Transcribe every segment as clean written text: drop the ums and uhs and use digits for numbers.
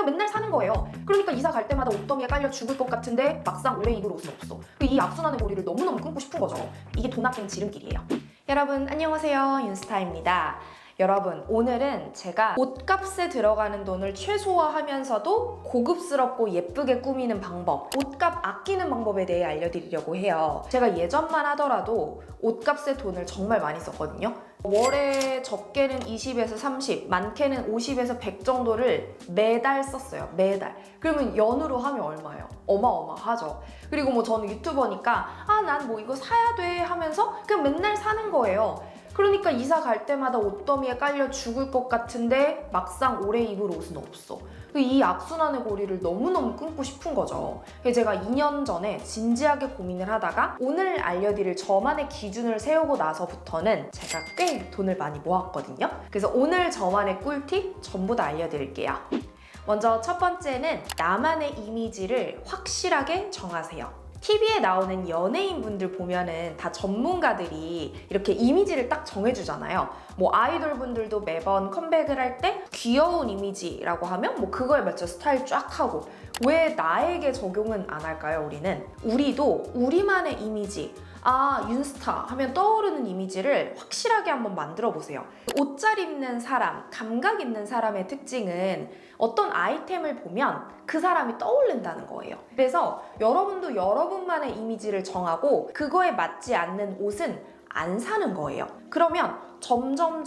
맨날 사는 거예요. 그러니까 이사 갈 때마다 옷더미에 깔려 죽을 것 같은데 막상 오래 입을 옷은 없어. 이 악순환의 고리를 너무너무 끊고 싶은 거죠. 이게 돈 아끼는 지름길이에요. 여러분 안녕하세요, 윤스타입니다. 여러분, 오늘은 제가 옷값에 들어가는 돈을 최소화하면서도 고급스럽고 예쁘게 꾸미는 방법, 옷값 아끼는 방법에 대해 알려드리려고 해요. 제가 예전만 하더라도 옷값에 돈을 정말 많이 썼거든요. 월에 적게는 20에서 30, 많게는 50에서 100 정도를 매달 썼어요. 매달. 그러면 연으로 하면 얼마예요? 어마어마하죠. 그리고 뭐 저는 유튜버니까 난 뭐 이거 사야 돼 하면서 그냥 맨날 사는 거예요. 그러니까 이사 갈 때마다 옷더미에 깔려 죽을 것 같은데 막상 오래 입을 옷은 없어. 이 악순환의 고리를 너무너무 끊고 싶은 거죠. 제가 2년 전에 진지하게 고민을 하다가 오늘 알려드릴 저만의 기준을 세우고 나서부터는 제가 꽤 돈을 많이 모았거든요. 그래서 오늘 저만의 꿀팁 전부 다 알려드릴게요. 먼저 첫 번째는 나만의 이미지를 확실하게 정하세요. TV에 나오는 연예인분들 보면은 다 전문가들이 이렇게 이미지를 딱 정해주잖아요. 뭐 아이돌 분들도 매번 컴백을 할 때 귀여운 이미지라고 하면 뭐 그거에 맞춰 스타일 쫙 하고, 왜 나에게 적용은 안 할까요? 우리도 우리만의 이미지, 윤스타 하면 떠오르는 이미지를 확실하게 한번 만들어 보세요. 옷 잘 입는 사람, 감각 있는 사람의 특징은 어떤 아이템을 보면 그 사람이 떠오른다는 거예요. 그래서 여러분도 여러분만의 이미지를 정하고 그거에 맞지 않는 옷은 안 사는 거예요. 그러면 점점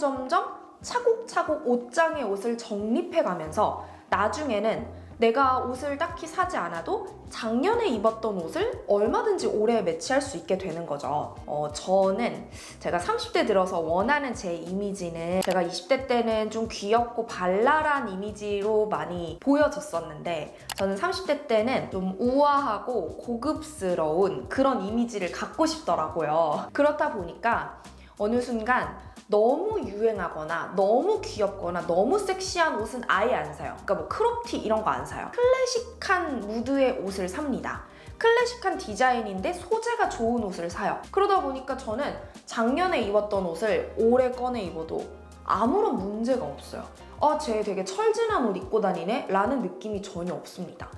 차곡차곡 옷장에 옷을 정립해 가면서 나중에는 내가 옷을 딱히 사지 않아도 작년에 입었던 옷을 얼마든지 오래 매치할 수 있게 되는 거죠. 저는 제가 30대 들어서 원하는 제 이미지는, 제가 20대 때는 좀 귀엽고 발랄한 이미지로 많이 보여졌었는데 저는 30대 때는 좀 우아하고 고급스러운 그런 이미지를 갖고 싶더라고요. 그렇다 보니까 어느 순간 너무 유행하거나 너무 귀엽거나 너무 섹시한 옷은 아예 안 사요. 그러니까 뭐 크롭티 이런 거 안 사요. 클래식한 무드의 옷을 삽니다. 클래식한 디자인인데 소재가 좋은 옷을 사요. 그러다 보니까 저는 작년에 입었던 옷을 올해 꺼내 입어도 아무런 문제가 없어요. 쟤 되게 철진한 옷 입고 다니네? 라는 느낌이 전혀 없습니다.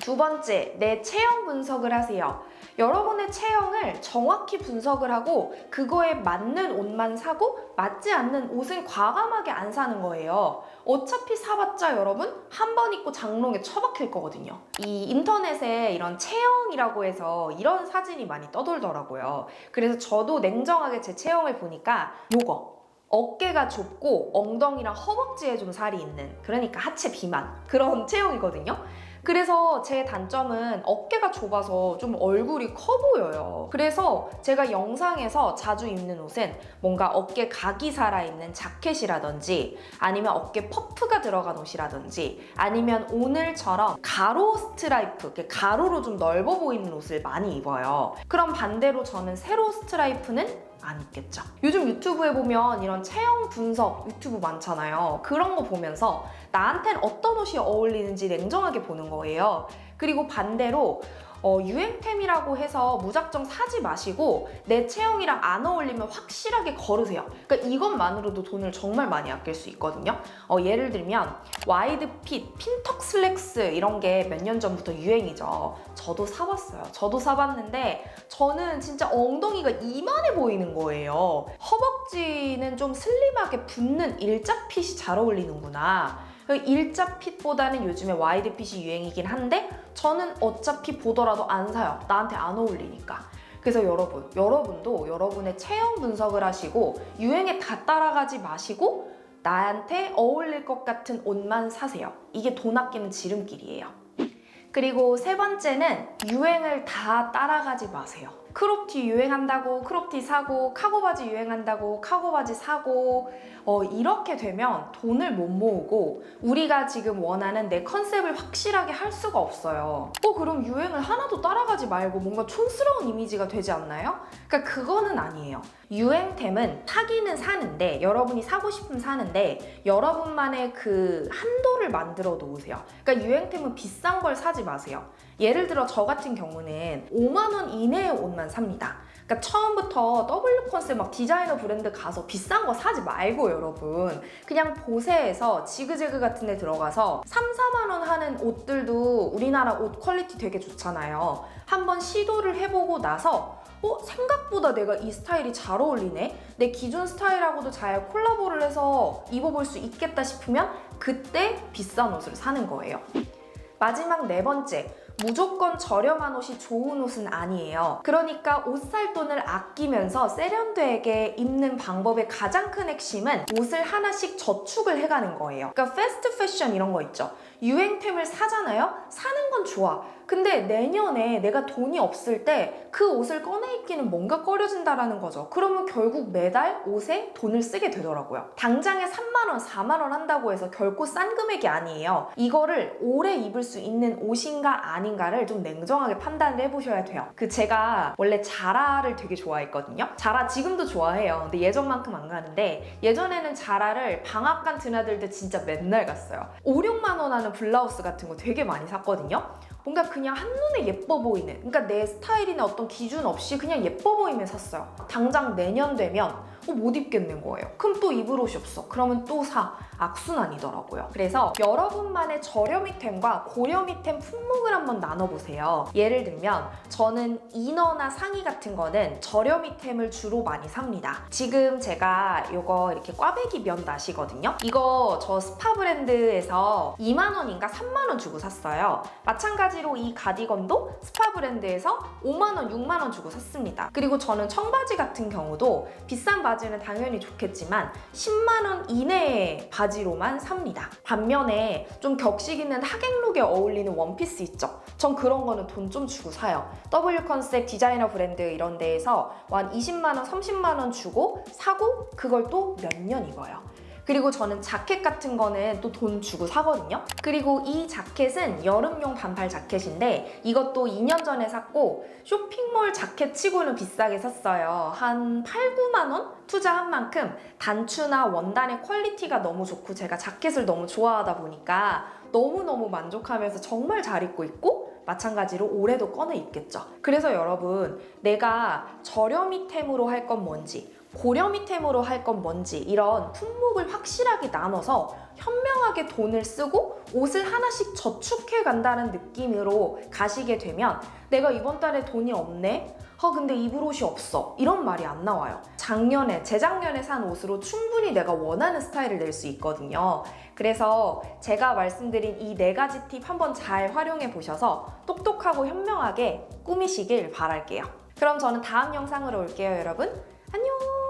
두 번째, 내 체형 분석을 하세요. 여러분의 체형을 정확히 분석을 하고 그거에 맞는 옷만 사고 맞지 않는 옷은 과감하게 안 사는 거예요. 어차피 사봤자 여러분 한 번 입고 장롱에 처박힐 거거든요. 이 인터넷에 이런 체형이라고 해서 이런 사진이 많이 떠돌더라고요. 그래서 저도 냉정하게 제 체형을 보니까 요거, 어깨가 좁고 엉덩이랑 허벅지에 좀 살이 있는, 그러니까 하체 비만, 그런 체형이거든요. 그래서 제 단점은 어깨가 좁아서 좀 얼굴이 커 보여요. 그래서 제가 영상에서 자주 입는 옷은 뭔가 어깨 각이 살아있는 자켓이라든지, 아니면 어깨 퍼프가 들어간 옷이라든지, 아니면 오늘처럼 가로 스트라이프, 가로로 좀 넓어 보이는 옷을 많이 입어요. 그럼 반대로 저는 세로 스트라이프는 안 입겠죠. 요즘 유튜브에 보면 이런 체형 분석 유튜브 많잖아요. 그런 거 보면서 나한텐 어떤 옷이 어울리는지 냉정하게 보는 거예요. 그리고 반대로 유행템이라고 해서 무작정 사지 마시고 내 체형이랑 안 어울리면 확실하게 거르세요. 그러니까 이것만으로도 돈을 정말 많이 아낄 수 있거든요. 예를 들면 와이드 핏, 핀턱 슬랙스 이런 게 몇 년 전부터 유행이죠. 저도 사봤어요. 저도 사봤는데 저는 진짜 엉덩이가 이만해 보이는 거예요. 허벅지는 좀 슬림하게 붙는 일자 핏이 잘 어울리는구나. 일자 핏보다는 요즘에 와이드 핏이 유행이긴 한데 저는 어차피 보더라도 안 사요. 나한테 안 어울리니까. 그래서 여러분도 여러분의 체형 분석을 하시고 유행에 다 따라가지 마시고 나한테 어울릴 것 같은 옷만 사세요. 이게 돈 아끼는 지름길이에요. 그리고 세 번째는 유행을 다 따라가지 마세요. 크롭티 유행한다고 크롭티 사고, 카고바지 유행한다고 카고바지 사고, 이렇게 되면 돈을 못 모으고 우리가 지금 원하는 내 컨셉을 확실하게 할 수가 없어요. 그럼 유행을 하나도 따라가지 말고 뭔가 촌스러운 이미지가 되지 않나요? 그러니까 그거는 아니에요. 유행템은 사기는 사는데, 여러분이 사고 싶으면 사는데 여러분만의 그 한도를 만들어 놓으세요. 그러니까 유행템은 비싼 걸 사지 마세요. 예를 들어 저 같은 경우는 5만 원 이내의 옷만 브랜드만 삽니다. 그러니까 처음부터 W 컨셉 막 디자이너 브랜드 가서 비싼 거 사지 말고 여러분 그냥 보세에서 지그재그 같은 데 들어가서 3, 4만 원 하는 옷들도 우리나라 옷 퀄리티 되게 좋잖아요. 한번 시도를 해보고 나서 생각보다 내가 이 스타일이 잘 어울리네? 내 기존 스타일하고도 잘 콜라보를 해서 입어볼 수 있겠다 싶으면 그때 비싼 옷을 사는 거예요. 마지막 네 번째, 무조건 저렴한 옷이 좋은 옷은 아니에요. 그러니까 옷 살 돈을 아끼면서 세련되게 입는 방법의 가장 큰 핵심은 옷을 하나씩 저축을 해가는 거예요. 그러니까 패스트 패션 이런 거 있죠. 유행템을 사잖아요? 사는 건 좋아. 근데 내년에 내가 돈이 없을 때 그 옷을 꺼내 입기는 뭔가 꺼려진다라는 거죠. 그러면 결국 매달 옷에 돈을 쓰게 되더라고요. 당장에 3만 원, 4만 원 한다고 해서 결코 싼 금액이 아니에요. 이거를 오래 입을 수 있는 옷인가 아닌가를 좀 냉정하게 판단을 해보셔야 돼요. 제가 원래 자라를 되게 좋아했거든요. 자라 지금도 좋아해요. 근데 예전만큼 안 가는데 예전에는 자라를 방학 같은 아들 때 진짜 맨날 갔어요. 5, 6만 원 하는 블라우스 같은 거 되게 많이 샀거든요. 뭔가 그냥 한눈에 예뻐 보이는, 그러니까 내 스타일이나 어떤 기준 없이 그냥 예뻐 보이면 샀어요. 당장 내년 되면 못 입겠는 거예요. 그럼 또 입을 옷이 없어. 그러면 또 사. 악순환이더라고요. 그래서 여러분만의 저렴이템과 고렴이템 품목을 한번 나눠보세요. 예를 들면 저는 이너나 상의 같은 거는 저렴이템을 주로 많이 삽니다. 지금 제가 이거 이렇게 꽈배기 면 나시거든요. 이거 저 스파 브랜드에서 2만 원인가 3만 원 주고 샀어요. 마찬가지로 이 가디건도 스파 브랜드에서 5만 원, 6만 원 주고 샀습니다. 그리고 저는 청바지 같은 경우도 비싼 바지는 당연히 좋겠지만 10만 원 이내의 바지로만 삽니다. 반면에 좀 격식 있는 하객룩에 어울리는 원피스 있죠? 전 그런 거는 돈 좀 주고 사요. W 컨셉 디자이너 브랜드 이런 데에서 한 20만 원, 30만 원 주고 사고 그걸 또 몇 년 입어요. 그리고 저는 자켓 같은 거는 또 돈 주고 사거든요. 그리고 이 자켓은 여름용 반팔 자켓인데 이것도 2년 전에 샀고 쇼핑몰 자켓 치고는 비싸게 샀어요. 한 8, 9만 원 투자한 만큼 단추나 원단의 퀄리티가 너무 좋고 제가 자켓을 너무 좋아하다 보니까 너무너무 만족하면서 정말 잘 입고 있고 마찬가지로 올해도 꺼내 입겠죠. 그래서 여러분 내가 저렴이템으로 할 건 뭔지 고렴이템으로 할 건 뭔지 이런 품목을 확실하게 나눠서 현명하게 돈을 쓰고 옷을 하나씩 저축해 간다는 느낌으로 가시게 되면 내가 이번 달에 돈이 없네? 근데 입을 옷이 없어. 이런 말이 안 나와요. 재작년에 산 옷으로 충분히 내가 원하는 스타일을 낼 수 있거든요. 그래서 제가 말씀드린 이 4가지 팁 한번 잘 활용해 보셔서 똑똑하고 현명하게 꾸미시길 바랄게요. 그럼 저는 다음 영상으로 올게요, 여러분. 안녕!